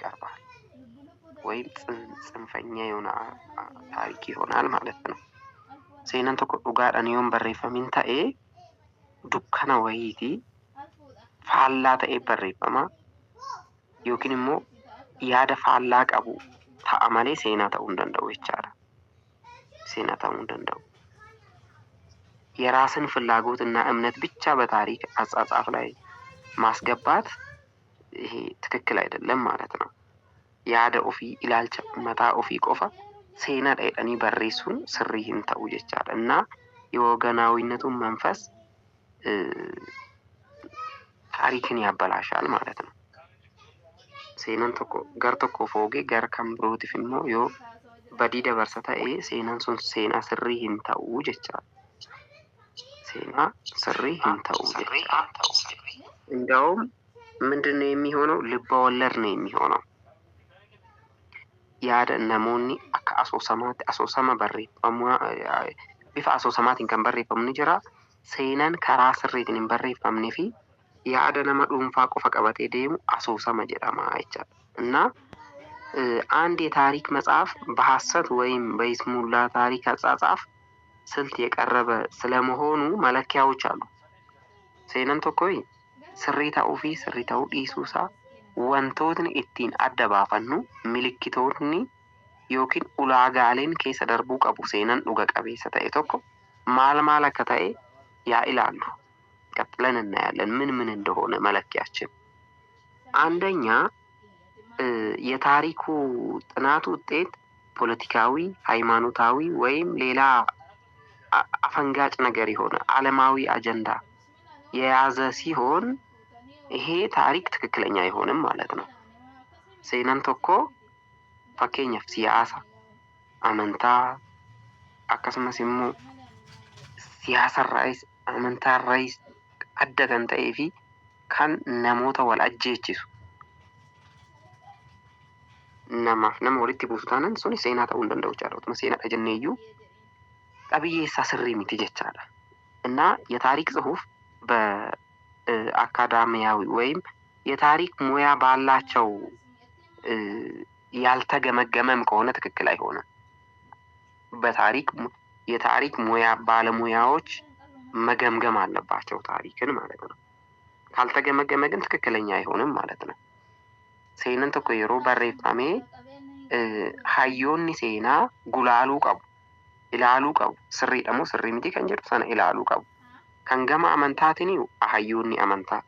ይቀርባል ወይም ጽንፈኛ የሆነ ታሪክ ይሆናል ማለት ነው። seenaan tokko dhugaadhaan yoon barreeffamin ta'ee dukkana wayiitii faallaa ta'ee barreeffama yookiin immoo yaada faallaa qabu ta'a malee seenaa ta'uu hin danda'u jechaadha. seenaa ta'uu hin danda'u። የራስን ፍላጎትና እምነት ብቻ በታሪክ አጻጻፍ ላይ ማስገባት ይሄ ትክክል አይደለም ማለት ነው። ያደ ኦፊ ኢላልቻ መታ ኦፊ ቆፋ seenaa dheedhanii barreessuun sirrii hin ta'u jechaadha እና የወገናዊነቱን መንፈስ ታሪክን ያበላሻል ማለት ነው። seenaan tokko gar tokko foogee gar kan birootiif immoo yoo badii dabarsa ta'ee seenaan sun seenaa sirrii hin ta'u jechaadha. seenaa sirrii hin ta'u jechaadha። እንደውም ምንድነው የሚሆነው? ልብ ወለድ ነው የሚሆነው። yaada namoonni akka asoosamaatti asoosama barreeffamu bifa asoosamaatiin kan barreeffamu ni jira. seenaan karaa sirriitiin hin barreeffamnee fi yaada nama dhuunfaa qofa qabatee deemu asoosama jedhama jechaadha እና አንድ የታሪክ መጽሐፍ በሐሰት ወይም በይስሙላ ታሪክ አጻጻፍ ስልት የቀረበ ስለመሆኑ መለኪያዎች አሉ። seenaan tokko sirrii ta'uu fi sirrii ta'uu dhiisuusa wantootni ittiin adda baafannu milikkitootni yookiin ulaagaaleen keessa darbuu qabu seenaan dhuga qabeessa ta'e tokko maal akka ta'e yaa ilaallu ቀጥለን እናያለን ምን እንደሆነ መለኪያችን። አንደኛ የታሪኩ ጥናት ውጤት ፖለቲካዊ፣ ሃይማኖታዊ ወይም ሌላ አፈንጋጭ ነገር የሆነ ዓለማዊ አጀንዳ የያዘ ሲሆን ይሄ ታሪክ ትክክለኛ አይሆንም ማለት ነው። seenaan tokko fakkeenyaaf siyaasa, amantaa akkasumas immoo siyaasarraayis amantaarraayis adda kan ta'ee fi kan namoota wal ajjeechisu namaaf nama walitti buusu taanaan suni seenaa ta'uu hin danda'u jechaadha። utuma seenaadha jenneeyyuu qabiyyeessaa sirrii miti jechaadha እና የታሪክ ጽሁፍ በአካዳሚያዊ ወይም የታሪክ ሙያ ባላቸው ያልተገመገመም ከሆነ ትክክል አይሆንም። በታሪክ የታሪክ ሙያ ባለሙያዎች መገምገም አለባቸው ታሪክን ማለት ነው። ካልተገመገመ ግን ትክክለኛ አይሆንም ማለት ነው። seenaan tokko yeroo barreeffame hayyoonni seenaa gulaaluu qabu, ilaaluu qabu. sirriidha moo sirrii miti kan jedhu sana ilaaluu qabu. kan gama amantaatiin hayyoonni amantaa,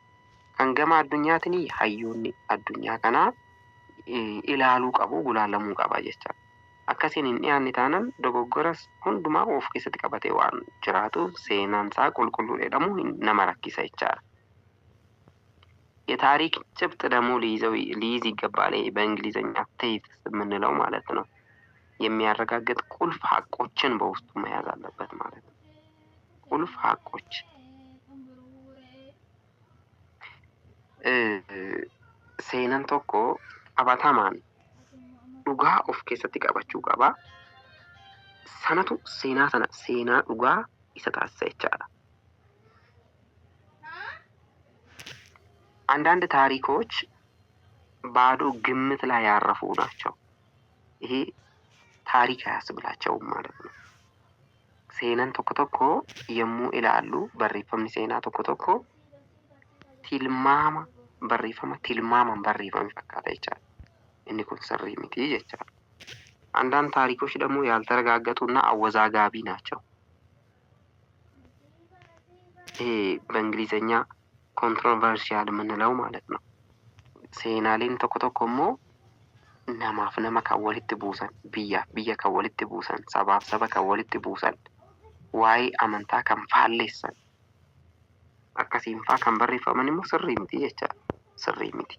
kan gama addunyaatiin hayyoonni addunyaa kanaa ilaaluu qabu, gulaalamuu qaba jechaadha. akkasiin hin dhiyaanne taanaan dogoggoras hundumaa of keessatti qabatee waan jiraatuuf seenaan isaa qulqulluu jedhamu nama rakkisa jechaadha። የታሪክ ጭብጥ ደግሞ ሊይዝ ይገባል። በእንግሊዘኛ ቴትስ የምንለው ማለት ነው። የሚያረጋግጥ ቁልፍ ሀቆችን በውስጡ መያዝ አለበት ማለት ነው። ቁልፍ ሀቆች seenaan tokko qabatamaan dhugaa of keessatti qabachuu qaba. sanatu seenaa sana seenaa dhugaa isa taasisa jechaadha። አንዳንድ ታሪኮች ባዶ ግምት ላይ ያረፉ ናቸው። ይሄ ታሪክ አያስብላቸውም ማለት ነው። seenaan tokko tokko yommuu ilaallu barreeffamni seenaa tokko tokko tilmaama barreeffama tilmaaman barreeffame fakkaata jechaadha። inni kun sirrii miti jechaadha። አንዳንድ ታሪኮች ደግሞ ያልተረጋገጡና አወዛጋቢ ናቸው። ይሄ በእንግሊዘኛ ኮንትሮቨርሺያል የምንለው ማለት ነው። seenaaleen tokko tokko immoo namaaf nama kan walitti buusan, biyya kan walitti buusan, sabaaf saba kan walitti buusan, waa'ee amantaa kan faalleessan akkasiin faa kan barreeffaman immoo sirrii miti jechaadha። sirrii miti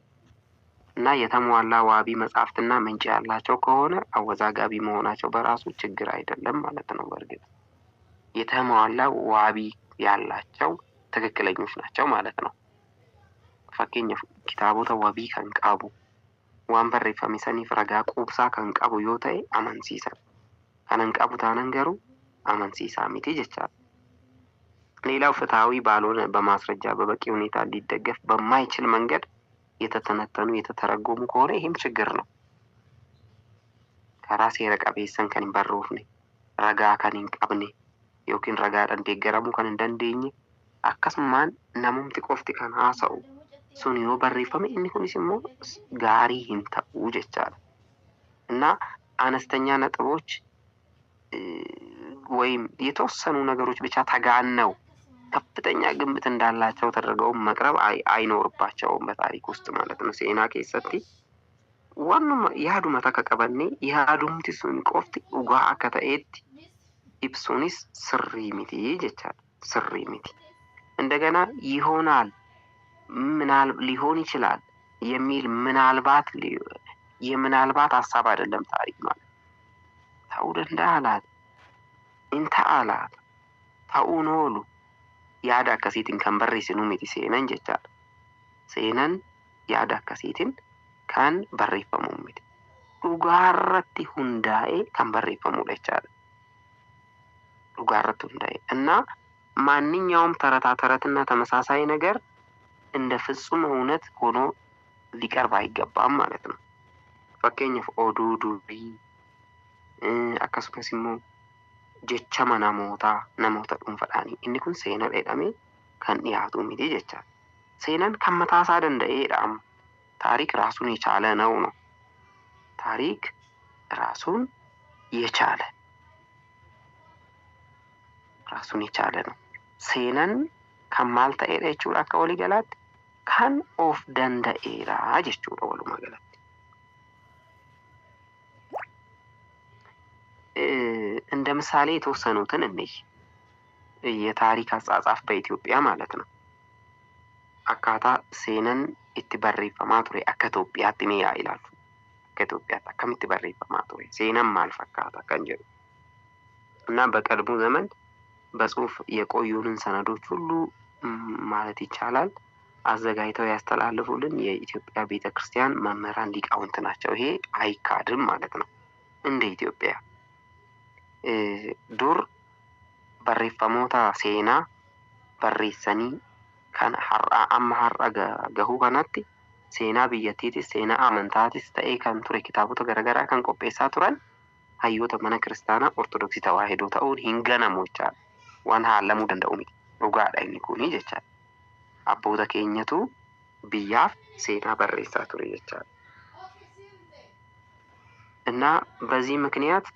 እና የተሟላ ዋቢ መጽሐፍትና ምንጭ ያላቸው ከሆነ አወዛጋቢ መሆናቸው በራሱ ችግር አይደለም ማለት ነው። በእርግጥ የተሟላ ዋቢ ያላቸው ትክክለኞች ናቸው ማለት ነው። fakkeenyaaf kitaabota wabii kan qabu waan barreeffame saniif ragaa quubsaa kan qabu yoo ta'e amansiisan, kan hin qabu taanaan garuu amansiisaa miti jechaadha። ሌላው ፍትሃዊ ባልሆነ በማስረጃ በበቂ ሁኔታ ሊደገፍ በማይችል መንገድ የተተነተኑ የተተረጎሙ ከሆነ ይህም ችግር ነው። karaa seera qabeessan kan hin barroofne, ragaa kan hin qabne yookiin ragaadhaan deeggaramuu kan hin dandeenye akkasumaan namumti qofti kan haasa'u sun yoo barreeffame inni kunis immoo gaarii hin ta'uu jechaadha. እና አነስተኛ ነጥቦች ወይም የተወሰኑ ነገሮች ብቻ ተጋነው ከፍተኛ ግምት እንዳላቸው ተደርገው መቅረብ አይኖርባቸውም በታሪክ ውስጥ ማለት ነው። ሴና ኬሰቲ ዋኑማ ያዱማ ተከቀበኔ ያዱምቲ ሱን ቆፍቲ ኡጋ አከታኤት ኢፕሱኒስ ስሪ ሚቲ ጀቻል ስሪ ሚቲ እንደገና ይሆናል ምናል ሊሆን ይችላል የሚል ምናልባት ሐሳብ አይደለም ታሪክ ማለት ታውደንዳ አላት እንታ አላት ታኡኖሉ ያዳ ከሲቲን ከንበሬሲኑ ሚቲ ሴነን ጀቻል ሴነን ያዳ ከሲቲን kan barreeffamu miti dhugaarratti hundaa'ee kan barreeffamu jechaadha. dhugaarratti hundaa'ee እና ማንኛውም ተረትና ተመሳሳይ ነገር እንደ ፍጹም እውነት ሆኖ ሊቀርብ አይገባም ማለት ነው። fakkeenyaaf oduu durii akkasumas immoo jecha namoota dhuunfaadhaanii inni kun seenaa jedhamee kan dhiyaatu miti jechaadha. seenaan kan mataasaa danda'eedha. ታሪክ ራሱን የቻለ ነው። ታሪክ ራሱን የቻለ ነው። ሴነን ከማል ta'eedha jechuudha akka walii galaatti kan of danda'eera jechuudha walumaa galatti. እንደ ምሳሌ የተወሰኑትን እንይ የታሪክ አጻጻፍ በኢትዮጵያ ማለት ነው። አካታ ሴነን itti barreeffamaa ture akka Itoophiyaatti ni ilaalu. akka Itoophiyaatti akkamitti barreeffamaa ture seenaan maal fakkaata kan jedhu እና በቀድሞ ዘመን በጽሁፍ የቆዩንን ሰነዶች ሁሉ ማለት ይቻላል አዘጋጅተው ያስተላልፉልን የኢትዮጵያ ቤተክርስቲያን መምህራን ሊቃውንት ናቸው። ይሄ አይካድም ማለት ነው። እንደ ኢትዮጵያ ዱር barreeffamoota seenaa barreessanii kan amma har'a gahuu kanatti seenaa biyyattiitis seenaa amantaatis ta'ee kan ture kitaabota garaagaraa kan qopheessaa turan hayyoota mana kiristaanaa ortodoksii tawaahidoo ta'uun hin ganamu jechaadha. waan haalamuu danda'u miti dhugaadha inni kuni jechaadha. abboota keenyatu biyyaaf seenaa barreessaa ture jechaadha. እና በዚህ ምክንያት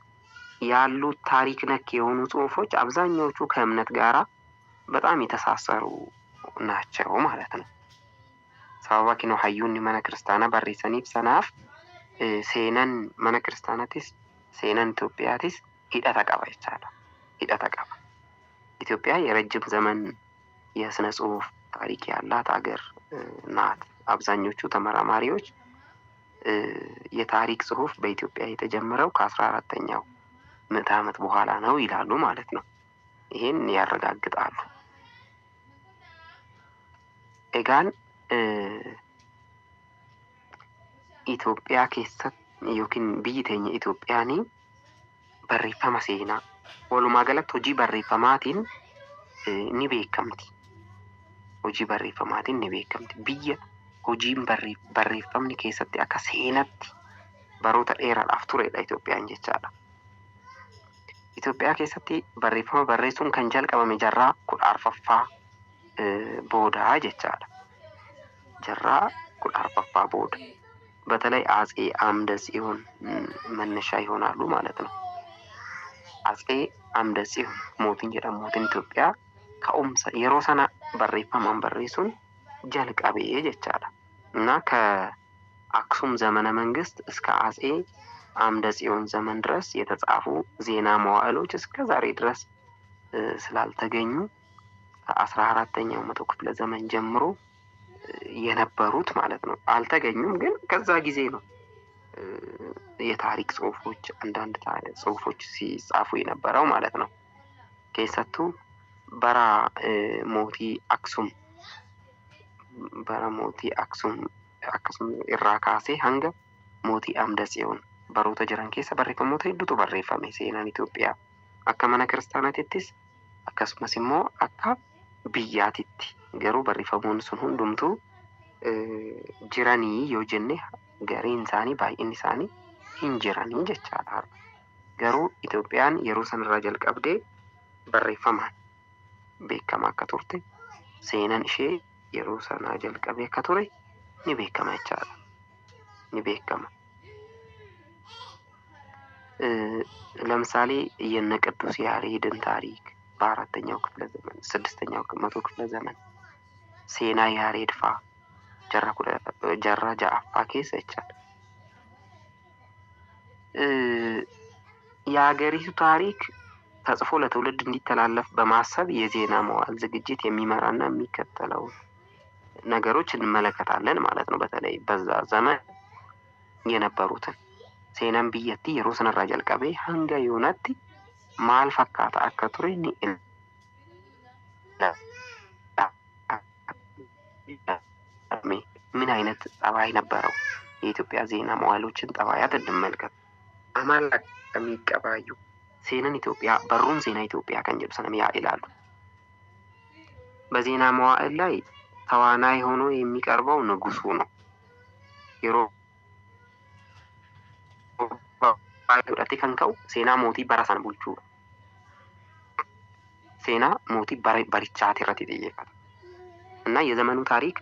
ያሉት ታሪክ ነክ የሆኑ ጽሁፎች አብዛኛዎቹ ከእምነት ጋራ በጣም የተሳሰሩ ናቸው ማለት ነው። sababa kino hayyuunni mana kiristaanaa barreessaniif sanaaf seenan mana kiristaanatis seenan Itoophiyaatis hidhata qaba jechaadha. hidhata qaba. ኢትዮጵያ የረጅም ዘመን የስነ ጽሁፍ ታሪክ ያላት ሀገር ናት። አብዛኞቹ ተመራማሪዎች የታሪክ ጽሁፍ በኢትዮጵያ የተጀመረው ከ14ኛው ምዕተ ዓመት በኋላ ነው ይላሉ ማለት ነው። ይሄን ያረጋግጣሉ። egaan ኢትዮጵያ keessatti yookiin biyyi teenya Itoophiyaan barreeffama seenaa walumaa galatti hojii barreeffamaatiin ni beekamti. hojii barreeffamaatiin ni beekamti. biyya hojiin barreeffamni keessatti akka seenatti baroota dheeraadhaaf turedha Itoophiyaan jechaadha. Itoophiyaa keessatti barreeffama barreessuun kan jalqabame jaarraa 14ffaa booda jechaadha. jaarraa 14ffaa booda በተለይ አጼ አምደ ጽዮን መነሻ ይሆናሉ ማለት ነው። አጼ አምደ ጽዮን ሞትን jedhamuutiin Itoophiyaa ka'umsa yeroo sana barreeffamaan barreessuun jalqabe jechaadha. እና ከአክሱም ዘመነ መንግስት እስከ አጼ አምደ ጽዮን ዘመን ድረስ የተጻፉ ዜና መዋዕሎች እስከ ዛሬ ድረስ ስላልተገኙ ከ14ኛው መቶ ክፍለ ዘመን ጀምሮ የነበሩት ማለት ነው አልተገኙም። ግን ከዛ ጊዜ ነው የታሪክ ጽሁፎች አንዳንድ ጽሁፎች ሲጻፉ የነበረው ማለት ነው። ከሰቱ በራ ሞቲ አክሱም ኢራካሴ ሀንገ ሞቲ አምደ ጽዮን baroota jiran keessa barreeffamoota hedduutu barreeffame seenaan Itoophiyaa akka mana kiristaanaattis akkasumas immoo akka biyyaatitti. garuu barreeffamoonni sun hundumtuu jiranii yoo jenne gariin isaanii baay'inni isaanii hin jiranii jechaadha. Garuu Itoophiyaan yeroo sanarraa jalqabdee barreeffamaan beekama akka turte, seenaan ishee yeroo sanaa jalqabee akka ture ni beekama jechaadha. Ni beekama. ለምሳሌ የነ ቅዱስ ያሬድን ታሪክ በአራተኛው ክፍለ ዘመን ስድስተኛው መቶ ክፍለ ዘመን ሴና ያሬድ ፋ ጀራ ጃአፋ ኬስ ይቻል የሀገሪቱ ታሪክ ተጽፎ ለትውልድ እንዲተላለፍ በማሰብ የዜና መዋዕል ዝግጅት የሚመራና የሚከተለው ነገሮች እንመለከታለን ማለት ነው። በተለይ በዛ ዘመን የነበሩትን seenaan biyyattii yeroo sanarraa jalqabee hanga yoonaatti maal fakkaata akka ture ni ምን አይነት ጠባይ ነበረው? የኢትዮጵያ ዜና መዋዕሎችን ጠባያት እንመልከት። አማል የሚቀባዩ ሴናን ኢትዮጵያ በሩን ዜና ኢትዮጵያ kan jedhu sana yaa ilaalu በዜና መዋዕል ላይ ተዋናይ ሆኖ የሚቀርበው ንጉሱ ነው። yeroo Baay'ee kan ka'u seenaa mootii bara sana bulchuu seenaa mootii barichaati irratti xiyyeeffata እና የዘመኑ ታሪክ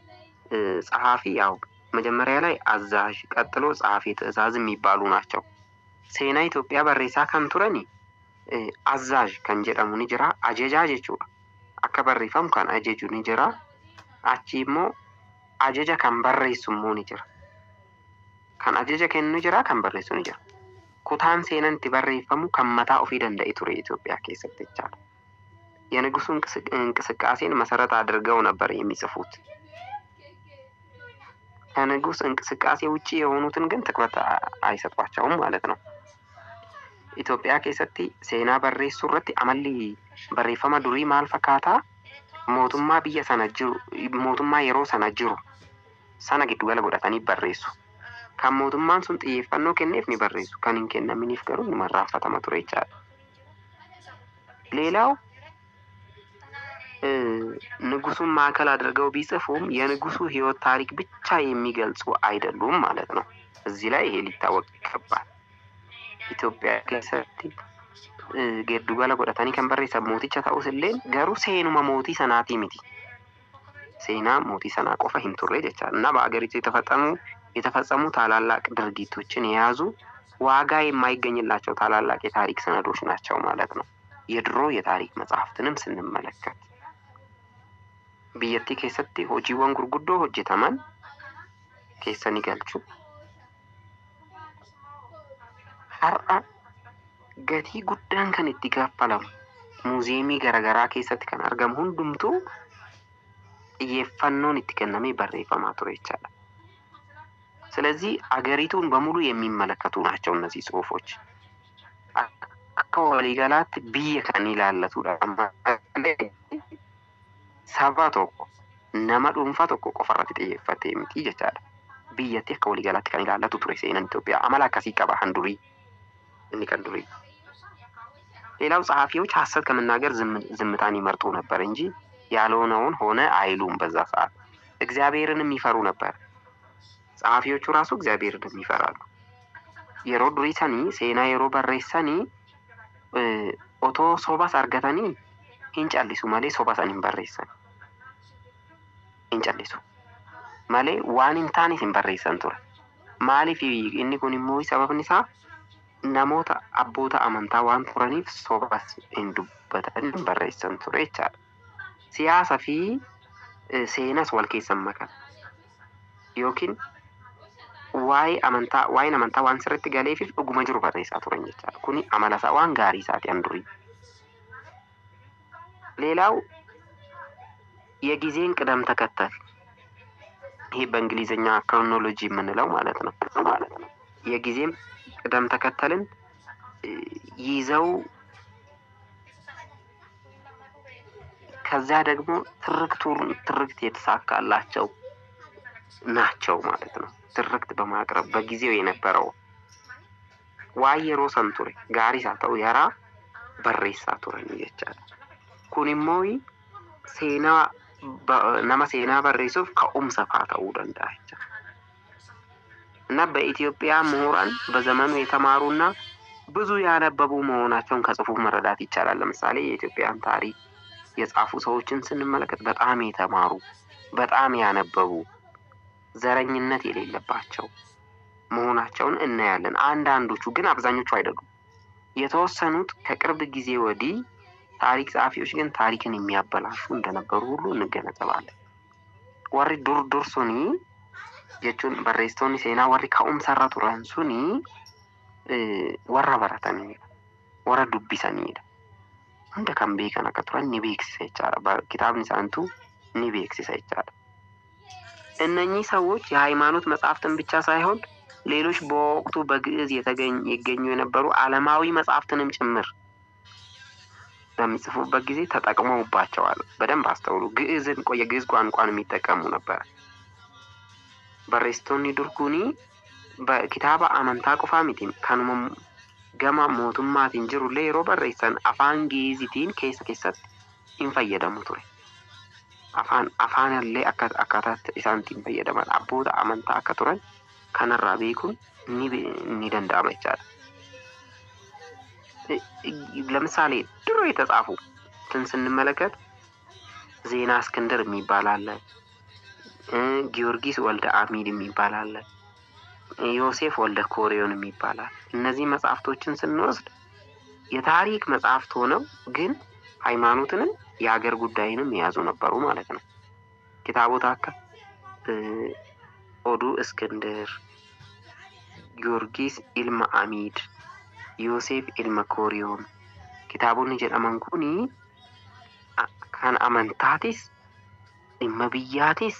ጸሐፊ ያው መጀመሪያ ላይ አዛዥ ቀጥሎ ጸሐፊ ትእዛዝ የሚባሉ ናቸው። ሴና ኢትዮጵያ በሬሳ kan turani አዛዥ kan jedhamu ni jira ajaja jechuudha. Akka barreeffamu kan ajaju ni jira. Achi immoo ajaja kan barreessu immoo ni jira. Kan ajaja kennu jira kan barreessu ni jira. kutaan seenaan itti barreeffamu kan mataa ofii danda'e ture ኢትዮጵያ keessatti jechaadha። የንጉሱ እንቅስቃሴን መሰረት አድርገው ነበር የሚጽፉት። ከንጉስ እንቅስቃሴ ውጪ የሆኑትን ግን ትኩረት አይሰጧቸውም ማለት ነው። ኢትዮጵያ keessatti seenaa barreessuu irratti amalli barreeffama durii maal fakkaata? mootummaa biyya sana jiru mootummaa yeroo sana jiru sana giddu gala godhatanii barreessu. kan mootummaan sun xiyyeeffannoo kenneef ni barreessu, kan hin kennaminiif garuu ni marraanfatama ture jechaadha. ሌላው ንጉሱን ማዕከል አድርገው ቢጽፉም የንጉሱ ህይወት ታሪክ ብቻ የሚገልጹ አይደሉም ማለት ነው። እዚህ ላይ ይሄ ሊታወቅ ይገባል። ኢትዮጵያ ከሰቲ ገዱ ጋላ ጎዳታኒ kan barreessa mooticha ta'us illee garuu seenuma mootii sanaati miti. seenaa mootii sanaa qofa hin turre jechaadha. እና በአገሪቱ የተፈጸሙ ታላላቅ ድርጊቶችን የያዙ ዋጋ የማይገኝላቸው ታላላቅ የታሪክ ሰነዶች ናቸው ማለት ነው። የድሮ የታሪክ መጽሐፍትንም ስንመለከት biyyattii keessatti hojiiwwan gurguddoo hojjetaman keessa ni galchu. Har'a gatii guddaan kan itti kaffalamu muuziyeemii garaagaraa keessatti kan argamu hundumtuu xiyyeeffannoon itti kennamee barreeffamaa ture jechaadha. ስለዚህ አገሪቱን በሙሉ የሚመለከቱ ናቸው እነዚህ ጽሁፎች። akka waliigalaatti biyya kan ilaallatudha. Saba tokko nama dhuunfaa tokko qofarratti xiyyeeffatee miti jechaadha. Biyyatti akka waliigalaatti kan ilaallatu ture seenaan Itoophiyaa amala akkasii qaba handurii inni kan durii. ሌላው ጸሐፊዎች ሐሰት ከመናገር ዝምታን ይመርጡ ነበር እንጂ ያልሆነውን ሆነ አይሉም። በዛ ሰዓት እግዚአብሔርንም ይፈሩ ነበር። ጸሐፊዎቹ ራሱ እግዚአብሔርን ይፈራሉ። የሮ ዱሪሰኒ ሴና የሮ በሬሰኒ otoo sobas argatanii hin callisu malee soba san hin barreessan. hin callisu malee waan hin taanes hin barreessan ture. Maaliif inni kun immoo sababni isaa namoota abboota amantaa waan turaniif sobas hin dubbatan hin barreessan ture jechaadha. Siyaasa fi seenas wal keessan makan yookiin waa'ee amantaa waan sirriitti galeefif dhuguma jiru barreessaa turan jechaadha. Kuni amala isaa waan gaarii isaati handurii. ሌላው የጊዜን ቅደም ተከተል ይሄ በእንግሊዘኛ ክሮኖሎጂ የምንለው ማለት ነው። የጊዜም ቅደም ተከተልን ይዘው ከዛ ደግሞ ትርክት የተሳካላቸው ናቸው ማለት ነው። ትርክት በማቅረብ በጊዜው የነበረው ዋየሮ ሰንቱሬ ጋሪ ሳተው ያራ በሬሳ ቱረን ይቻላል። kun immoo seenaa nama seenaa barreessuuf ka'umsa fa'aa ta'uu danda'a jechuudha. እና በኢትዮጵያ ምሁራን በዘመኑ የተማሩና ብዙ ያነበቡ መሆናቸውን ከጽሑፍ መረዳት ይቻላል። ለምሳሌ የኢትዮጵያን ታሪክ የጻፉ ሰዎችን ስንመለከት በጣም የተማሩ፣ በጣም ያነበቡ፣ ዘረኝነት የሌለባቸው መሆናቸውን እናያለን። አንዳንዶቹ ግን አብዛኞቹ አይደሉም። የተወሰኑት ከቅርብ ጊዜ ወዲህ ታሪክ ጸሐፊዎች ግን ታሪክን የሚያበላሹ እንደነበሩ ሁሉ እንገነዘባለን። ወሪ ዱርሱኒ jechuun barreessitoonni seenaa warri ka'umsarra turan suni warra baratanidha, warra dubbisanidha. Hunda kan beekan akka turan ni beeksisa jechaadha. Kitaabni isaaniitu ni beeksisa jechaadha. እነኚህ ሰዎች የሃይማኖት መጽሐፍትን ብቻ ሳይሆን ሌሎች በወቅቱ በግዕዝ ይገኙ የነበሩ ዓለማዊ መጽሐፍትንም ጭምር በሚጽፉበት ጊዜ ተጠቅመውባቸዋል። በደንብ አስተውሉ። የግዕዝ ቋንቋን የሚጠቀሙ ነበር። barreessitoonni durkuni kitaaba amantaa qofaa miti, kanuma gama mootummaatiin jirullee yeroo barreessan afaan Gi'izitiin keessatti hin fayyadamu ture. Afaanillee akkaataatti isaan ittiin fayyadaman abboota amantaa akka turan kanarraa beekuun ni danda'ama jechaadha. ለምሳሌ ድሮ የተጻፉ ስንመለከት ዜና እስክንድር የሚባል አለ። ጊዮርጊስ ወልደ አሚድ የሚባል አለ። ዮሴፍ ወልደ ኮሪዮን የሚባል አለ። እነዚህ መጽሐፍቶችን ስንወስድ የታሪክ መጽሐፍት ሆነው ግን ሃይማኖትንም የሀገር ጉዳይንም የያዙ ነበሩ ማለት ነው። ኪታቦታ ኦዱ እስክንድር፣ ጊዮርጊስ ኢልማ አሚድ፣ ዮሴፍ ኢልማ ኮሪዮን kitaabonni jedhaman kuni kan amantaatis dhimma biyyaatis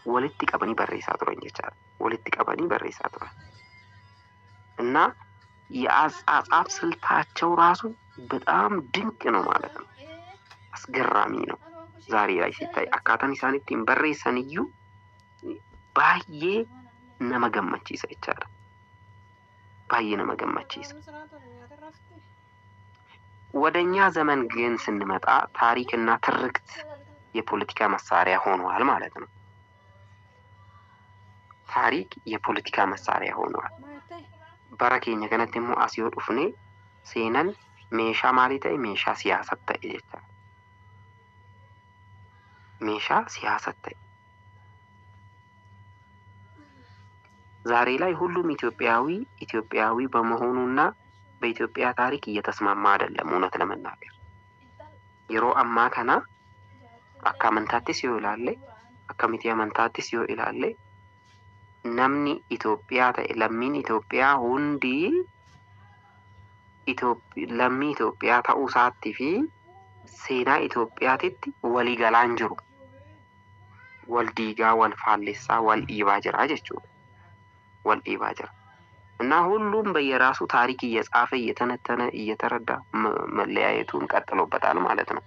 walitti qabanii barreessaa turan jechaadha. walitti qabanii barreessaa turan እና የአጻጻፍ ስልታቸው ራሱ በጣም ድንቅ ነው ማለት ነው። አስገራሚ ነው። ዛሬ ላይ ሲታይ አካታን ኢሳኒቲን በሬሰን እዩ ባዬ ነመገመቺሳ ይቻላል። ባዬ ነመገመቺሳ። ወደኛ ዘመን ግን ስንመጣ ታሪክና ትርክት የፖለቲካ መሳሪያ ሆኗል ማለት ነው። ታሪክ የፖለቲካ መሳሪያ ሆኗል። በረከኛ ከነተሞ አሲዮ ዱፍኔ ሴነን ሜሻ ማሊታይ ሜሻ ሲያሰት ta'e jecha ሜሻ ሲያሰት ta'e ዛሬ ላይ ሁሉም ኢትዮጵያዊ በመሆኑና በኢትዮጵያ ታሪክ እየተስማማ አይደለም። እውነት ለመናገር የሮ አማ ከና አካመንታቲስ ይላል አካሚቲ አመንታቲስ ይላል namni Itoophiyaa ta'e lammiin Itoophiyaa hundi lammii Itoophiyaa ta'uu isaatti fi seenaa Itoophiyaatitti walii galaan jiru. wal diigaa, wal faallessaa, wal dhiibaa jira jechuudha. wal dhiibaa jira እና ሁሉም በየራሱ ታሪክ እየጻፈ እየተነተነ እየተረዳ መለያየቱን ቀጥሎበታል ማለት ነው።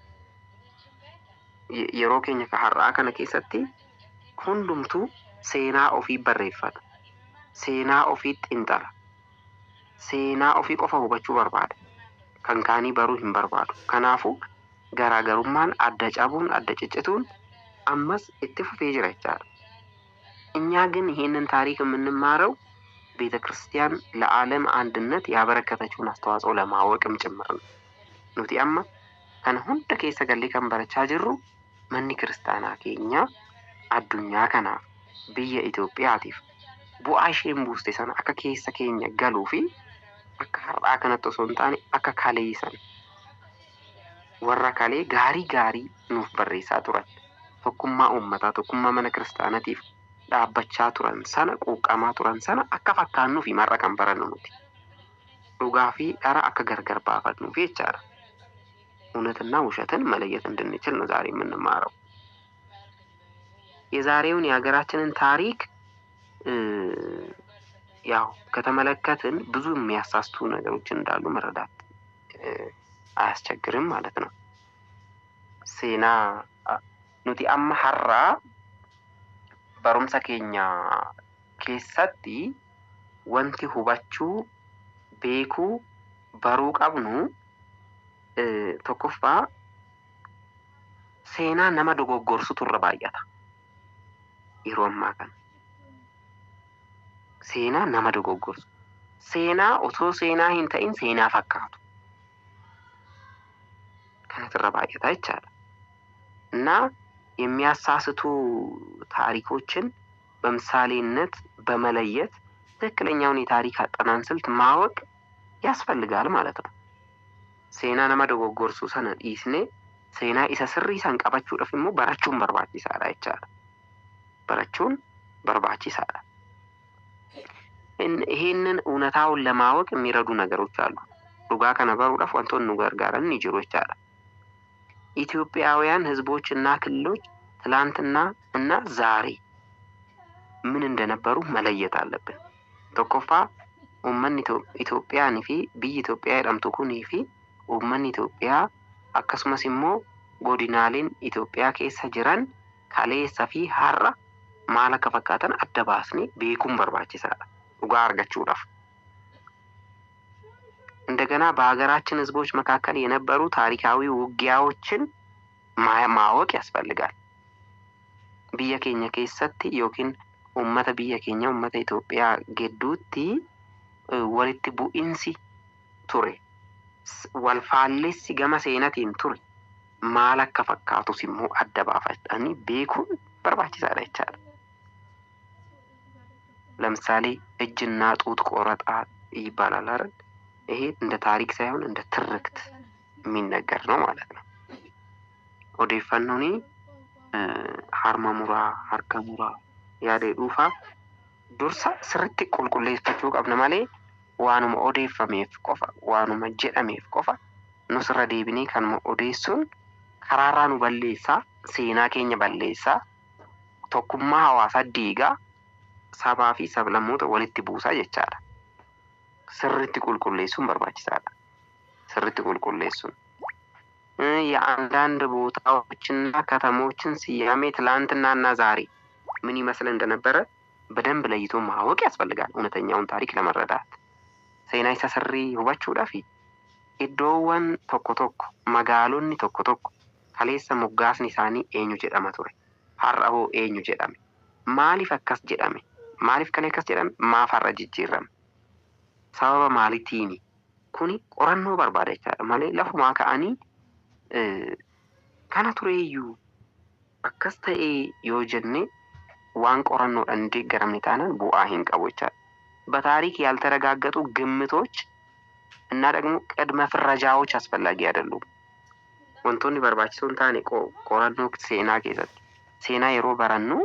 yeroo keenya har'aa kana keessatti hundumtu seenaa ofii barreeffata. seenaa ofii xiinxala. seenaa ofii qofa hubachuu barbaada. kan kaanii baruu hin barbaadu. kanaafuu garaagarummaan adda cabuun adda ciccituun ammas itti fufee jira jechaadha። እኛ ግን ይሄንን ታሪክ የምንማረው ቤተ ክርስቲያን ለዓለም አንድነት ያበረከተችውን አስተዋጽኦ ለማወቅም ጭምር ነው። ኑቲ አማ kan hunda keessa gallee kan barachaa jirru manni kiristaanaa keenya addunyaa kanaaf biyya Itoophiyaatiif bu'aa isheen buuste sana akka keessa keenya galuu fi akka har'aa kanatti osoo hin taane akka kaleessan warra kalee gaarii nuuf barreessaa turan tokkummaa uummataa, tokkummaa mana kiristaanaatiif dhaabbachaa turan sana, quuqqamaa turan sana akka fakkaannuuf marra kan barannu nuti. dhugaa fi dhara akka gargar baafannuuf jechaadha. እውነትና ውሸትን መለየት እንድንችል ነው ዛሬ የምንማረው። የዛሬውን የሀገራችንን ታሪክ ያው ከተመለከትን ብዙ የሚያሳስቱ ነገሮች እንዳሉ መረዳት አያስቸግርም ማለት ነው። ሴና ኑቲ አማ ሀራ barumsa keenya keessatti wanti hubachuu, beekuu, baruu qabnu tokkoffaa seenaa nama dogoggorsutu irra baay'ata. Yeroo ammaa kana seenaa nama dogoggorsu. Seenaa osoo seenaa hin ta'in seenaa fakkaatu. Kanatu irra baay'ata jechaadha. እና የሚያሳስቱ ታሪኮችን በምሳሌነት በመለየት ትክክለኛውን የታሪክ አጠናን ስልት ማወቅ ያስፈልጋል ማለት ነው። ሴና ነማ ዶጎጎርሱ ሰነ ዲስኔ ሴና ኢሳ ስሪ ኢሳን ቀባቹudhaaf immoo barachuun barbaachisaadha jechaadha. Barachuun barbaachisaadha. ይሄንን እውነታውን ለማወቅ የሚረዱ ነገሮች አሉ። ዱጋ ከነበሩudhaaf wantoonni nu gargaaran ni jiru jechaadha. ኢትዮጵያውያን ህዝቦችና ክልሎች ትላንትና እና ዛሬ ምን እንደነበሩ መለየት አለብን። tokkoፋ ኡመን ኢትዮጵያኒ ፊ ቢይ ኢትዮጵያ jedhamtu kunii fi uummanni Itoophiyaa akkasumas immoo godinaaleen Itoophiyaa keessa jiran kaleessa fi har'a maal akka fakkaatan adda baasnee beekuun barbaachisaadha dhugaa argachuudhaaf. እንደገና በሀገራችን ህዝቦች መካከል የነበሩ ታሪካዊ ውጊያዎችን ማወቅ ያስፈልጋል። biyya keenya keessatti yookiin uummata biyya keenya uummata Itoophiyaa gidduutti walitti bu'insi ture. Wal faallessi gama seenaatiin ture. Maal akka fakkaatus immoo adda baafatanii beekuun barbaachisaadha jechaadha. ለምሳሌ እጅና ጡት ቆረጣ ይባላል አይደል? ይሄ እንደ ታሪክ ሳይሆን እንደ ትርክት የሚነገር ነው ማለት ነው። ኦዴፈኖኒ harma muraa harka muraa yaadee dhuufaa dursa sirriitti qulqulleeffachuu qabna malee waanuma odeeffameef qofa waanuma jedhameef qofa nus irra deebinee kanuma odeessuun karaarraa nu balleessaa, seenaa keenya balleessaa, tokkummaa hawaasaa diigaa, sabaa fi sablammoota walitti buusaa jechaadha. Sirriitti qulqulleessuun barbaachisaadha. Sirriitti qulqulleessuun የአንዳንድ ቦታዎችና ከተሞችን ስያሜ ትላንትናና ዛሬ ምን ይመስል እንደነበረ በደንብ ለይቶ ማወቅ ያስፈልጋል እውነተኛውን ታሪክ ለመረዳት። ሴና ኢሳ ስሪ ሁባchuudhaaf iddoowwan tokko tokko magaalonni tokko tokko kaleessa moggaasni isaanii eenyu jedhama ture. Har'a hoo eenyu jedhame? Maaliif akkas jedhame? Maaliif kan akkas jedhame? Maaf har'a jijjiirame? Sababa maaliitiini? Kuni qorannoo barbaada jechaadha malee lafumaa ka'anii kana tureeyyuu akkas ta'ee yoo jenne waan qorannoodhaan deeggaramne taanaan bu'aa hin qabu jechaadha. በታሪክ ያልተረጋገጡ ግምቶች እና ደግሞ ቅድመ ፍረጃዎች አስፈላጊ አይደሉም። wantoonni barbaachisoon taane qorannoo seenaa keessatti seenaa yeroo barannu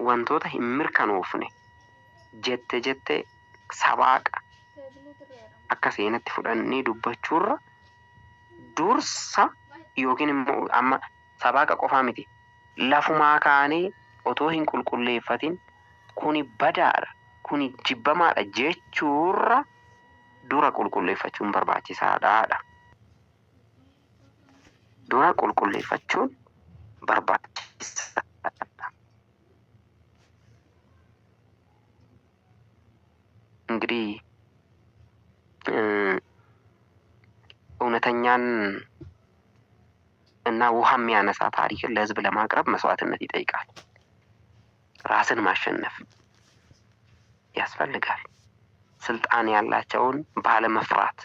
wantoota hin mirkanoofne jette sabaaqa akka seenatti fudhannee dubbachuurra dursa yookiin immoo amma sabaaqa qofaa miti lafumaa kaanee otoo hin qulqulleeffatin kuni badaadha kuni jibbamaadha jechuurra dura qulqulleeffachuun barbaachisaadha. Dura qulqulleeffachuun barbaachisaadha. እንግዲህ እውነተኛን እና ውሃ የሚያነሳ ታሪክን ለህዝብ ለማቅረብ መስዋዕትነት ይጠይቃል። ራስን ማሸነፍ ያስፈልጋል። ስልጣን ያላቸውን ባለመፍራት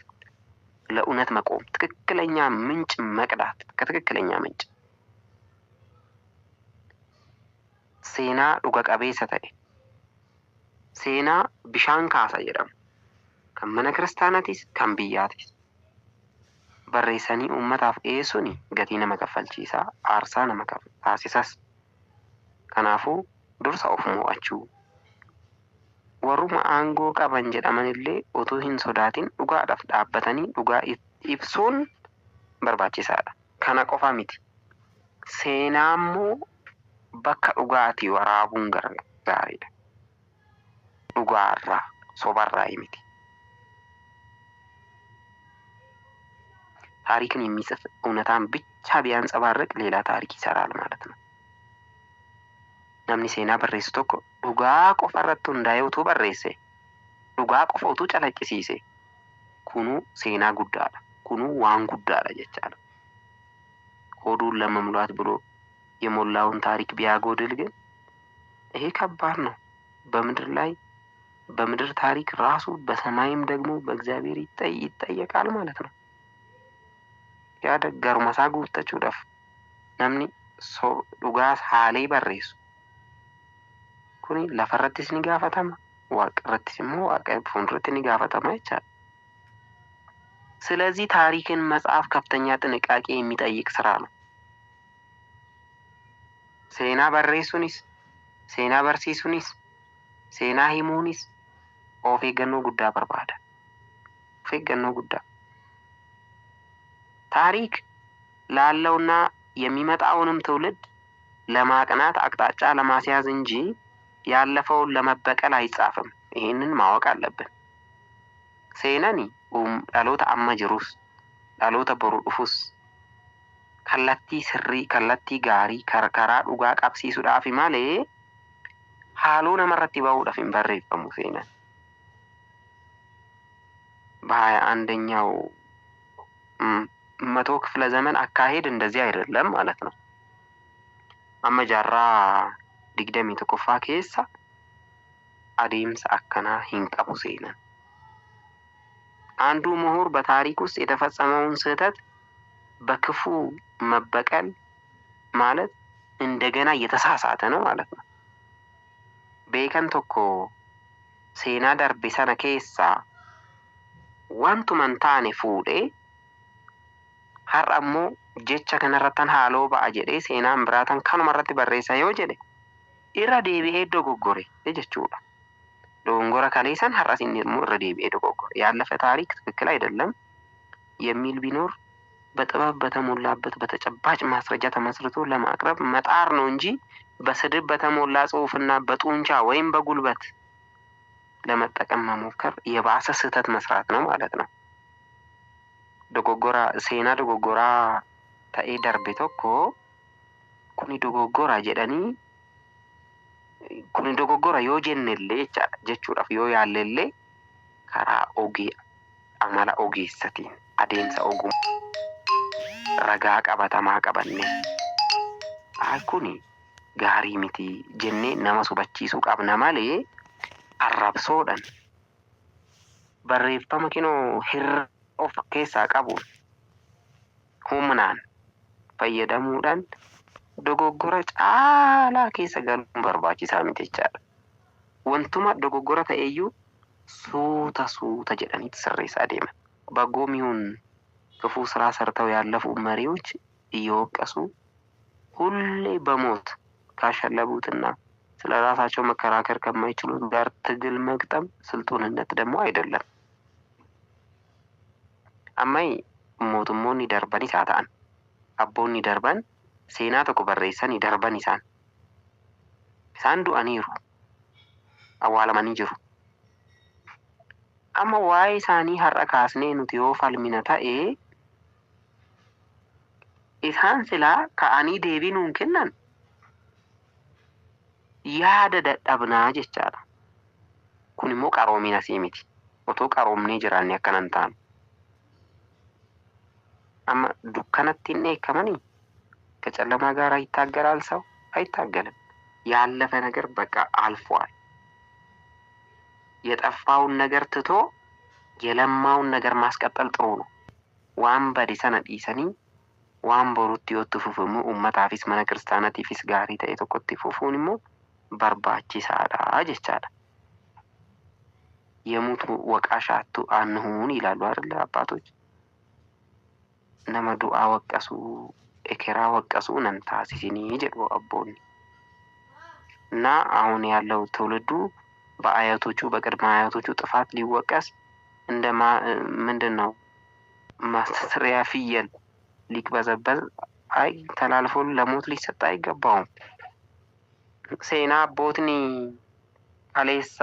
ለእውነት መቆም፣ ትክክለኛ ምንጭ መቅዳት ከትክክለኛ ምንጭ ሴና ዱጋ ቀቤሰ ta'e ሴና ቢሻን ካሳ jedhamu kan mana kiristaanaatis kan biyyaatis barreessanii uummataaf dhiyeessuun gatii nama kaffalchiisaa, aarsaa nama taasisas. Kanaafuu dursa of mo'achuu warruma aangoo qaban jedhamanillee otoo hin sodaatin dhugaadhaaf dhaabbatanii dhugaa ibsuun barbaachisaadha. Kana qofa miti. Seenaa immoo bakka dhugaatii waraabuun gaariidha. dhugaarraa sobarraa miti. ታሪክን የሚጽፍ እውነታን ብቻ ቢያንጸባርቅ ሌላ ታሪክ ይሰራል ማለት ነው። namni seenaa barreessu tokko dhugaa qofa irratti hundaa'ee utuu barreesse, dhugaa qofa utuu calaqqisiise kunuu seenaa guddaadha. Kunuu waan guddaadha jechaadha. ሆዱን ለመሙላት ብሎ የሞላውን ታሪክ ቢያጎድል ግን ይሄ ከባድ ነው። በምድር ታሪክ ራሱ በሰማይም ደግሞ በእግዚአብሔር ይጠየቃል ማለት ነው። ያደጋሩ መሳጉ ተቹዳፍ namni dhugaas haalee barreessu kuni lafarrattis ni gaafatama waaqarrattis immoo waaqa fuulduratti ni gaafatama jechaadha. ስለዚህ ታሪክን መጽሐፍ ከፍተኛ ጥንቃቄ የሚጠይቅ ስራ ነው። ሴና በሬሱኒስ ሴና በርሲሱኒስ ሴና ሂሙኒስ ኦፍ ኤገኖ ጉዳ በርባዳ ኦፍ ኤገኖ ጉዳ ታሪክ ላለውና የሚመጣውንም ትውልድ ለማቅናት አቅጣጫ ለማስያዝ እንጂ ያለፈውን ለመበቀል አይጻፍም። ይሄንን ማወቅ አለብን። ሴናኒ ዳሎታ አመጅሩስ ዳሎታ በሩፉስ ከላቲ ስሪ ከላቲ ጋሪ ከረከራ ዱጋ ቀብሲሱዳፊ ማሌ ሃሎ ነመረቲ ባውዳፊ በሬፈሙ ሴናን በሃያ አንደኛው መቶ ክፍለ ዘመን አካሄድ እንደዚህ አይደለም ማለት ነው። አመጃራ ዲግደሚ ተቆፋ ኬሳ አዲምስ አከና ሂንቀቡ ሴናን አንዱ ምሁር በታሪክ ውስጥ የተፈጸመውን ስህተት በክፉ መበቀል ማለት እንደገና የተሳሳተ ነው ማለት ነው። ቤከን ቶኮ ሴና ደርቤ ሰነ ኬሳ ዋንቱ መንታኔ ፉዴ ሀራሞ ጀቻ ከነረተን ሃሎ ባጀዴ ሴናን ብራተን ካኑመረቲ በሬሳ yoo jedhe irra deebi'ee dogoggore jechuudha. ዶንጎራ ካሌሰን ሀራሲን irra deebi'ee dogoggore ያለፈ ታሪክ ትክክል አይደለም የሚል ቢኖር በጥበብ በተሞላበት በተጨባጭ ማስረጃ ተመስርቶ ለማቅረብ መጣር ነው እንጂ በስድብ በተሞላ ጽሑፍና በጡንቻ ወይም በጉልበት ለመጠቀም መሞከር የባሰ ስህተት መስራት ነው ማለት ነው። ዶጎጎራ ሴና ዶጎጎራ ታኤ ደርቤ ቶኮ ኩኒ ዶጎጎራ ጀደኒ ኩኒ ዶጎጎራ yoo jennellee jechuudhaaf yoo yaallellee karaa ogii amala ogeessatiin adeemsa ogummaa ragaa qabatamaa qabanne kuni gaarii miti jennee nama subachiisuu qabna malee arrabsoodhaan barreeffama kinoo hirra of keessaa qabu humnaan fayyadamuudhaan dogoggora caalaa keessa galuun barbaachisaa miti jechaadha. Wantuma dogoggora ta'eyyuu suuta jedhaniiti sirreessaa deeman. በጎሚውን ክፉ ስራ ሰርተው ያለፉ መሪዎች እየወቀሱ ሁሌ በሞት ካሸለቡትና ስለራሳቸው መከራከር ከማይችሉት ጋር ትግል መግጠም ስልጡንነት ደግሞ አይደለም። አማይ ሞቱሞን ይደርበን ይሳታን አቦን ይደርበን ሴና ተኮ በሬሰን ይደርበን ኢሳን ዱአኒሩ አዋለማኒ ጅሩ amma waa'ee isaanii har'a kaasnee nuti yoo falmina ta'e isaan silaa ka'anii deebii nuun kennan yaada dadhabnaa jechaadha. kun immoo qaroomina sii miti. otoo qaroomnee jiraanne akkanan taanu amma dukkanatti hin eekamanii ከጨለማ ጋር ይታገላል ሰው አይታገልም። ያለፈ ነገር በቃ አልፏል። የጠፋውን ነገር ትቶ የለማውን ነገር ማስቀጠል ጥሩ ነው። ዋን በዲሰነ ዲሰኒ ዋን ቦሩት ይወጥፉፉሙ ኡመታፊስ መነ ክርስቲያናቲፊስ ጋሪ ተኤ tokkotti fufuunሞ በርባቺሳዳ ጀቻዳ የሙቱ ወቃሻቱ አንሁን ይላሉ አይደል አባቶች። ነመ ዱአ ወቀሱ ኤከራ ወቀሱ ነንታሲሲኒ ጀዶ አቦኒ እና አሁን ያለው ትውልዱ በአያቶቹ በቅድመ አያቶቹ ጥፋት ሊወቀስ እንደማ ምንድነው ማስተስሪያ ፍየል ሊቅበዘበዝ አይ ተላልፎ ለሞት ሊሰጥ አይገባውም። ሴና አቦትኒ አሌሳ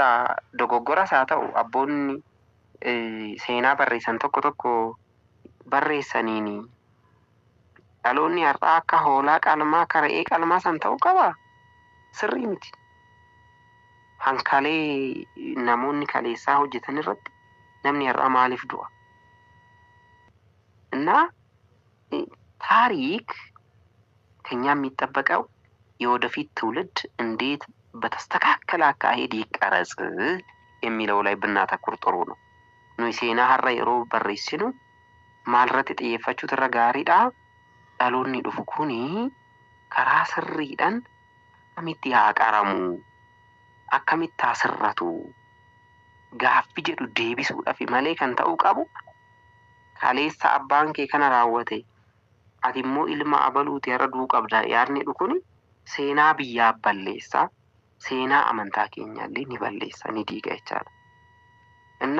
ዶጎጎራ ሳተው አቦኒ ሴና በሬሰን tokko tokko barreessaniin dhaloonni har'aa akka hoolaa qalmaa kara'ee qalmaa san ta'uu qaba sirrii miti. hankalee namoonni kaleessaa hojjetan irratti namni har'aa maaliif du'a? እና ታሪክ ከኛ የሚጠበቀው የወደፊት ትውልድ እንዴት በተስተካከለ አካሄድ ይቀረጽ የሚለው ላይ ብናተኩር ጥሩ ነው። ኑይ ሴና ሀራ የሮ በሬሲኑ ማልረት xiyyeeffachuutu irra gaariidha. Dhaloonni dhufu kuni karaa sirriidhaan akkamitti haa qaramu, akkamitti haa sirratu gaaffii jedhu deebisuudhaaf malee kan ta'uu qabu kaleessa abbaan kee kana raawwate ati immoo ilma abaluuti har'a du'uu qabda yaadni dhukuni seenaa biyyaa balleessaa, seenaa amantaa keenyaallee ni balleessa, ni diiga jechaadha እና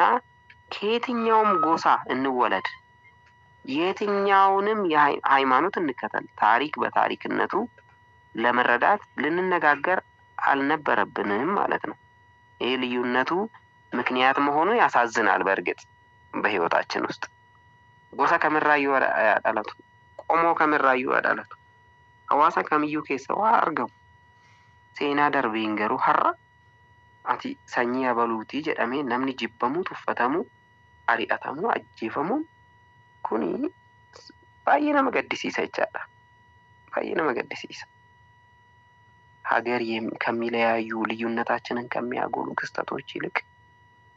ከየትኛውም ጎሳ እንወለድ የትኛውንም ሃይማኖት እንከተል ታሪክ በታሪክነቱ ለመረዳት ልንነጋገር አልነበረብንም ማለት ነው። ይህ ልዩነቱ ምክንያት መሆኑ ያሳዝናል። በእርግጥ በህይወታችን ውስጥ ጎሳ ከምራዩ አዳለቱ ቆሞ ከምራዩ አዳለቱ ሐዋሳ ከሚዩ ከሰው አርገው ሴና ደርቢን ገሩ ሐራ አቲ ሰኚ ያበሉቲ ጀዳሜ namni jibbamu tuffatamu ari'atamu ajjeefamu kuni baay'ee nama gaddisiisa jechaadha. baay'ee nama gaddisiisa. ሀገር ከሚለያዩ ልዩነታችንን ከሚያጎሉ ክስተቶች ይልቅ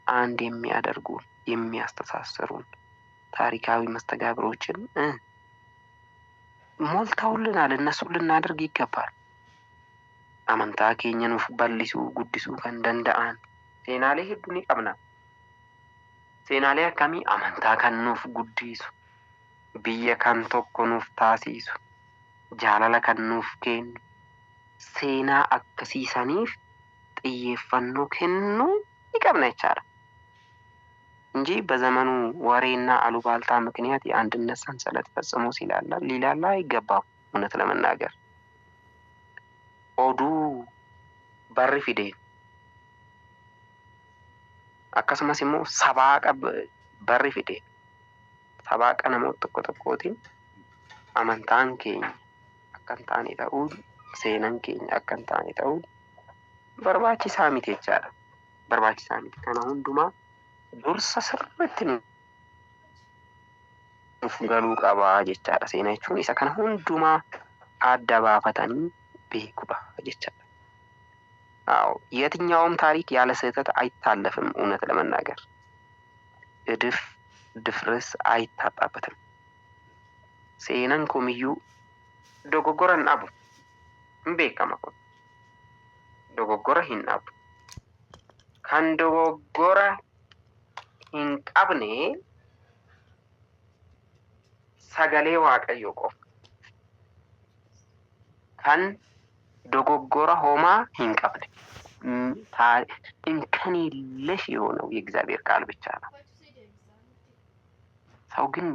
አንድ የሚያደርጉን የሚያስተሳስሩን ታሪካዊ መስተጋብሮችን ሞልተውልናል። እነሱን ልናደርግ ይገባል። amantaa keenya nuuf bal'isuu guddisuu kan danda'an seenaalee hedduu ni qabna. seenaalee akkamii? amantaa kan nuuf guddisu, biyya kan tokko nuuf taasisu, jaalala kan nuuf kennu, seenaa akkasiisaniif xiyyeeffannoo kennuu ni qabna jechaadha እንጂ በዘመኑ ወሬና አሉባልታ ምክንያት የአንድነት ሰንሰለት ፈጽሞ ሊላላ አይገባም። እውነት ለመናገር oduu barri fide akkasumas immoo sabaaqa barri fide sabaaqa namoota tokko tokkootiin amantaan keenya akka hin taane ta'uun seenaan keenya akka hin taane ta'uun barbaachisaa miti jechaadha. barbaachisaa miti. kana hundumaa dursa sirriitti nuuf galuu qabaa jechaadha. seenaa jechuun isa kana hundumaa adda baafatanii ቤኩባ አጀቻለ። አዎ የትኛውም ታሪክ ያለ ስህተት አይታለፍም። እውነት ለመናገር ድፍርስ አይታጣበትም። ሴናን ኮሚዩ ዶጎጎረን አቡ እምቤከማ ዶጎጎረ ሂናቡ ካን ዶጎጎረ ሂንቀብኔ ሰገሌ ዋቀዮ ቆፍ ካን ዶጎጎራ ሆማ ሂንቀብኔ እንከን የለሽ የሆነው የእግዚአብሔር ቃል ብቻ ነው። ሰው ግን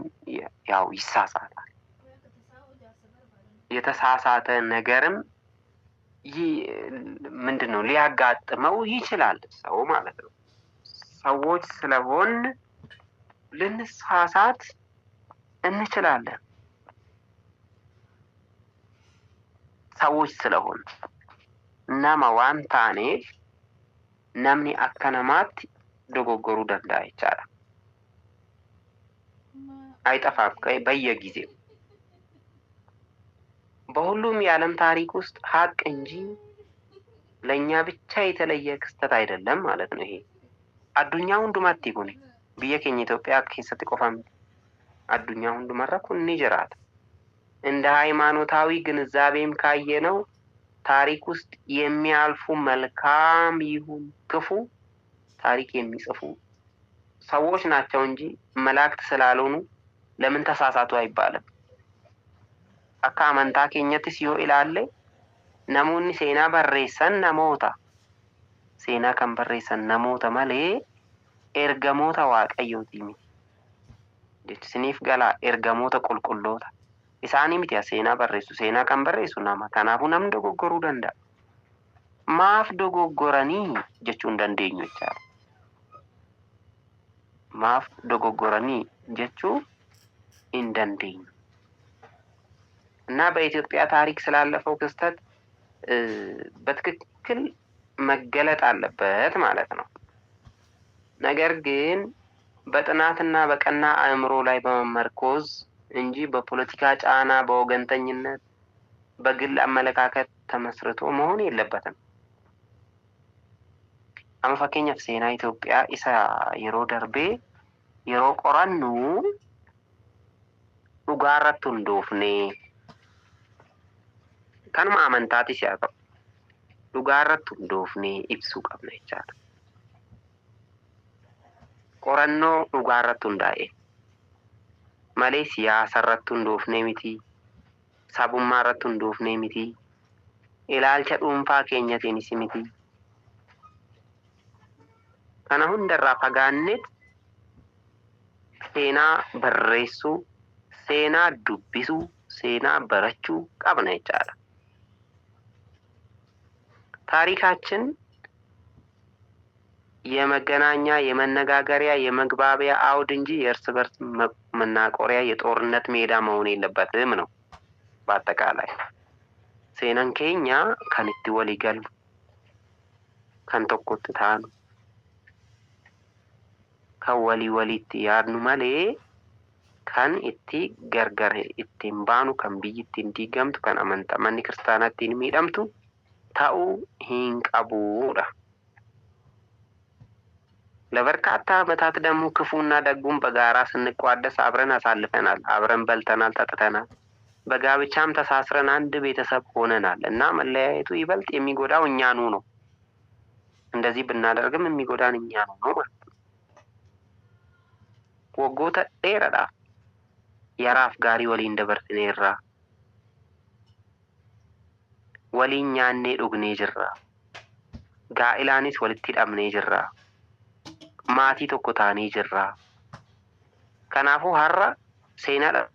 ያው ይሳሳታል። የተሳሳተ ነገርም ምንድነው ሊያጋጥመው ይችላል ሰው ማለት ነው። ሰዎች ስለሆን ልንሳሳት እንችላለን። ሰዎች ስለሆን nama waan taaneef namni akka namaatti dogoggoruu danda'a jechaadha. አይጠፋም በየጊዜው በሁሉም የዓለም ታሪክ ውስጥ ሀቅ እንጂ ለኛ ብቻ የተለየ ክስተት አይደለም ማለት ነው። ይሄ አዱኛ ሁንዱማት ይጉኒ ብየ keኛ ኢትዮጵያ ከሰት ቆፋም አዱኛ ሁንዱማራ ኩኒ ጅራት እንደ ሃይማኖታዊ ግንዛቤም ካየነው ታሪክ ውስጥ የሚያልፉ መልካም ይሁን ክፉ ታሪክ የሚጽፉ ሰዎች ናቸው እንጂ መላእክት ስላልሆኑ ለምን ተሳሳቱ አይባልም። akka amantaa keenyattis yoo ilaalle namoonni seenaa barreessan namoota seenaa kan barreessan namoota malee ergamoota waaqayyooti miti. jechuuniif galaa ergamoota qulqulloota isaanii miti seenaa barreessu. seenaa kan barreessu nama. kanaafuu namni dogoggoruu danda'a. maaf dogoggoranii jechuun dandeenyu jechaadha. maaf dogoggoranii jechuu hin dandeenyu. እና በኢትዮጵያ ታሪክ ስላለፈው ክስተት በትክክል መገለጥ አለበት ማለት ነው። ነገር ግን በጥናትና በቀና አእምሮ ላይ በመመርኮዝ እንጂ በፖለቲካ ጫና በወገንተኝነት በግል አመለካከት ተመስርቶ መሆን የለበትም። አመ ፈኬኛፍ ሴና ኢትዮጵያ ኢሳ የሮ ደርቤ የሮ ቆራኑ ዱጋራት ሁንዶፍኔ ከንማ አመንታቲ ሲያቀው ዱጋራት ሁንዶፍኔ ኢብሱ ቀብነ ይቻላል። ቆረኖ ዱጋራት ሁንዳኤ malee siyaasa irratti hundoofnee miti, sabummaa irratti hundoofnee miti, ilaalcha dhuunfaa keenyatiinis miti. Kana hundarraa fagaanneet seenaa barreessuu, seenaa dubbisuu, seenaa barachuu qabna jechaadha. ታሪካችን የመገናኛ የመነጋገሪያ የመግባቢያ አውድ እንጂ የእርስ በርስ መናቆሪያ የጦርነት ሜዳ መሆን የለበትም ነው። በአጠቃላይ ሴናን ኬኛ ከንቲ ወሊገሉ ከንቶኮት ታኑ ከወሊ ወሊት ያድኑ ማሌ ከን እቲ ገርገር ኢቲን ባኑ ከን ብይት እንዲገምቱ ከን አመንታ ማኒ ክርስቲያናቲን ሚደምቱ ታኡ ሂንቀቡዳ ለበርካታ ዓመታት ደግሞ ክፉና ደጉም በጋራ ስንቋደስ አብረን አሳልፈናል። አብረን በልተናል፣ ጠጥተናል። በጋብቻም ተሳስረን አንድ ቤተሰብ ሆነናል እና መለያየቱ ይበልጥ የሚጎዳው እኛኑ ነው። እንደዚህ ብናደርግም የሚጎዳን እኛኑ ነው ማለት ነው። ወጎተ ዴረዳ የራፍ ጋሪ ወሊ እንደበርትኔራ ወሊኛኔ ዱግኔ ጅራ ጋኢላኒስ ወልቲ ዳምኔ ጅራ maatii tokko taanee jirra. Kanaafuu har'a seenaadha.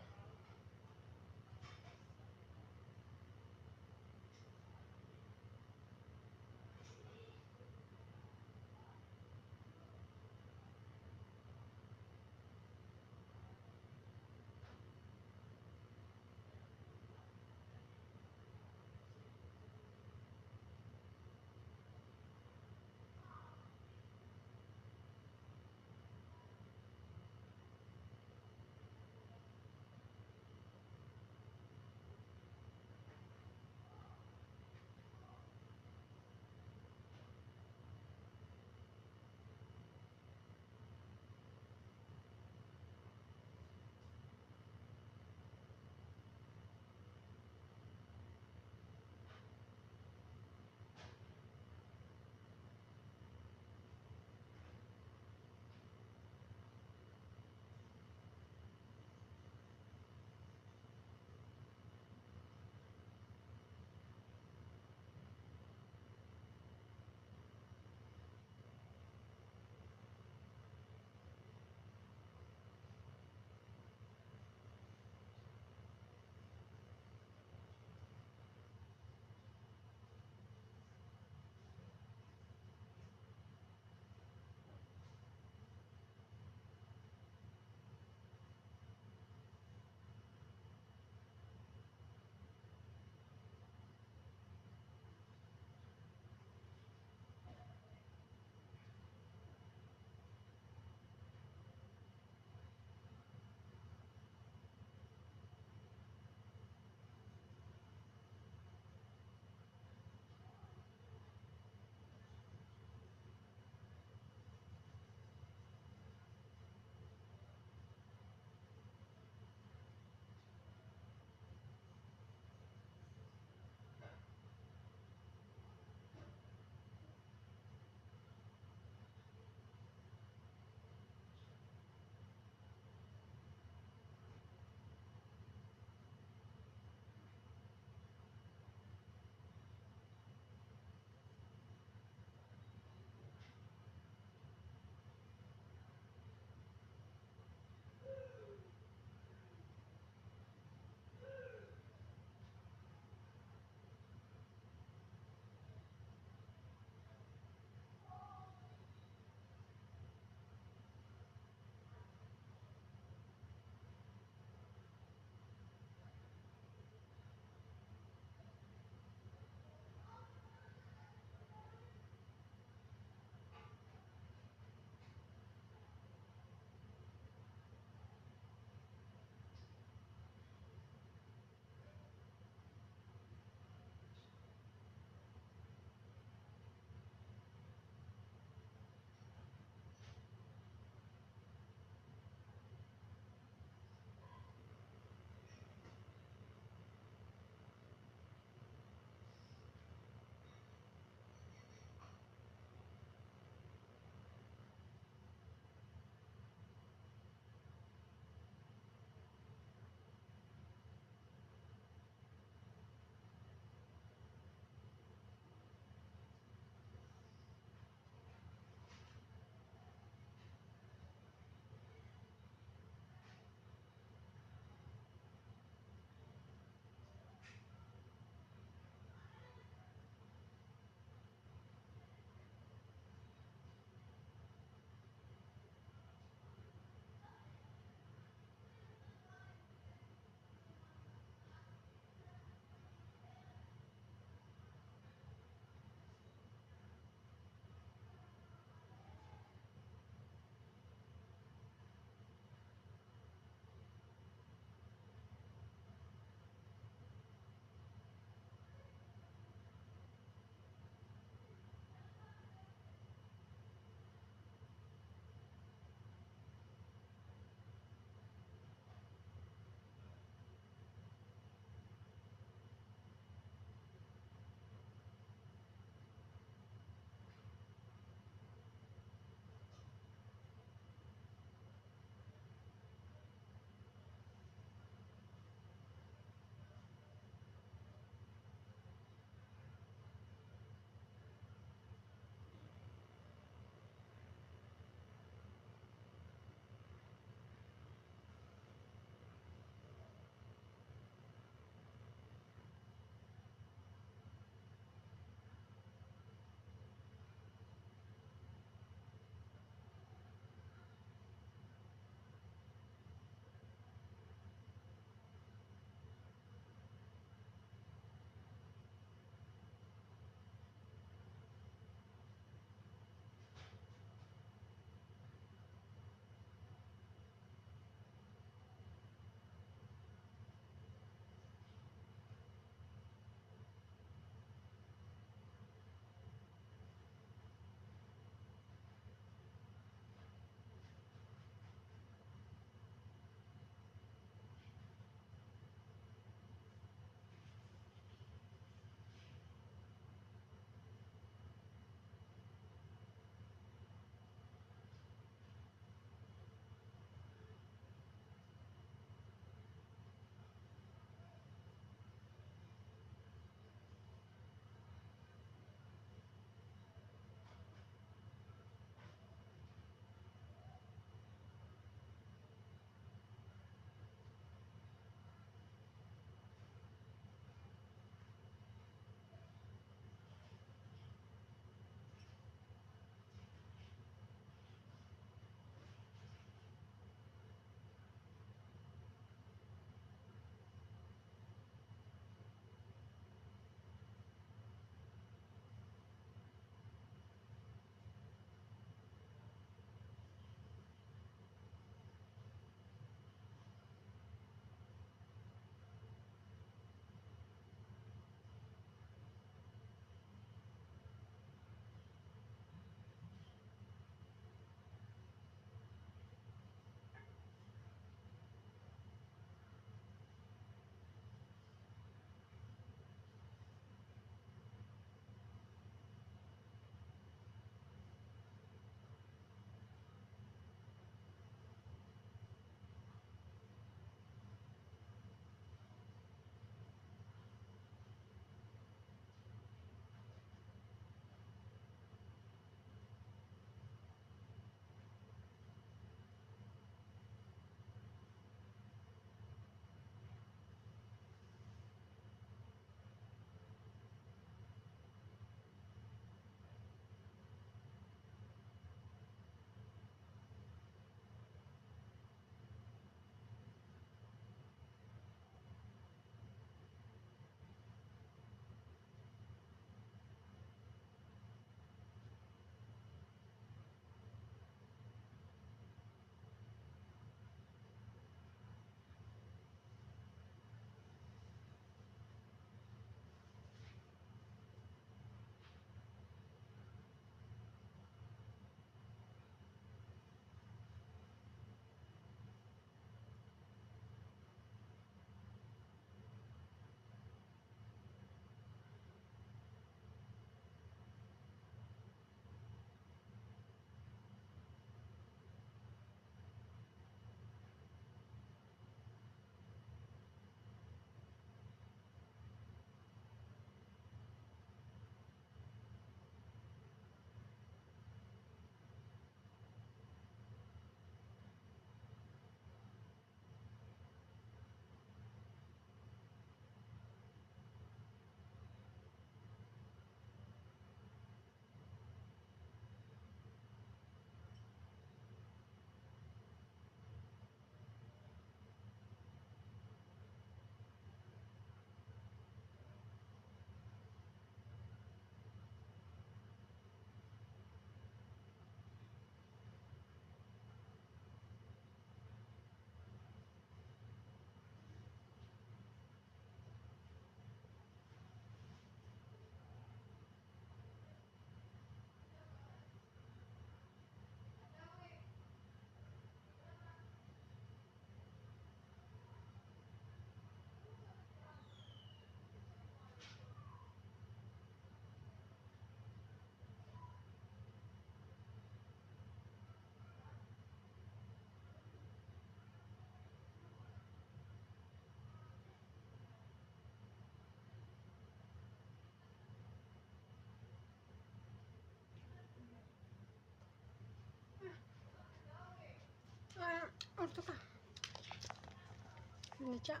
Dinnicha.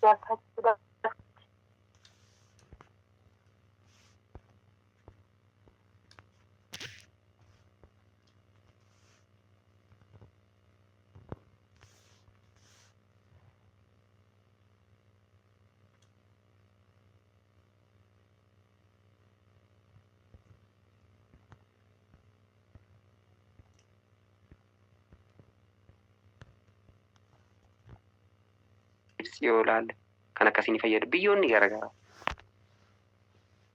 Berapa? Siyoolaal kan akkasiin fayyadu biyyoonni garaagaraa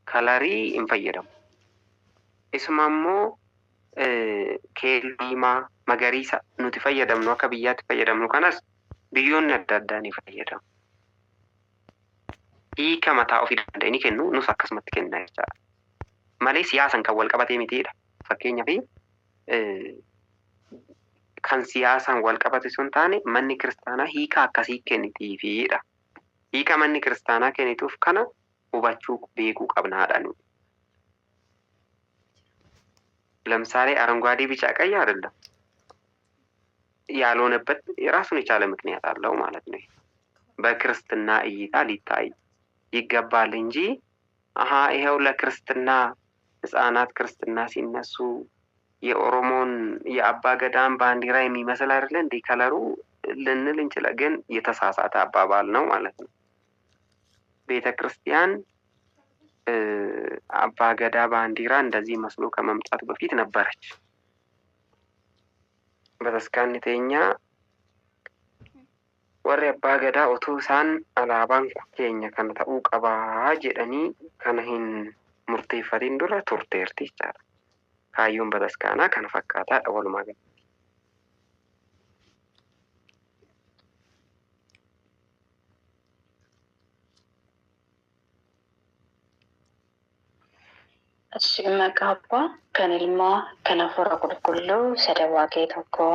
kalarii hin fayyadamu. Isuma immoo keelloo, diimaa, magariisa nuti fayyadamnu akka biyyaatti fayyadamnu kanas biyyoonni adda addaa ni fayyadamu. Hiika mataa ofii danda'e ni kennu, nus akkasumatti kennaa jechaadha. Malee siyaasan kan wal qabatee mitiidha. Fakkeenyaaf kan siyaasaan wal qabate sun taane manni kiristaanaa hiika akkasii kennitiifiidha. Hiika manni kiristaanaa kennituuf kana hubachuu beekuu qabnaadha nuti. ለምሳሌ አረንጓዴ ቢጫ ቀይ አይደለም ያልሆነበት የራሱን የቻለ ምክንያት አለው ማለት ነው። በክርስትና እይታ ሊታይ ይገባል እንጂ ይሄው ለክርስትና ህፃናት ክርስትና ሲነሱ የኦሮሞን የአባ ገዳም ባንዲራ የሚመስል አይደለ እንዴ ከለሩ ልንል እንችላለን፣ ግን የተሳሳተ አባባል ነው ማለት ነው። ቤተክርስቲያን አባ ገዳ ባንዲራ እንደዚህ መስሎ ከመምጣቱ በፊት ነበረች። በተስካኒቴኛ ወሬ አባ ገዳ ኦቶሳን አላባን ኬኛ ከነ ተኡ ቀባ ጀደኒ ከነሂን ሙርቴፈሪን ዱራ ቱርቴርቲ ይቻላል። ካዩን በተስካና ከነ ፈካታ ወሉማ ገ Maqaa abbaa kan ilmaa kan hafuura qulqulluu sadawaa kee tokko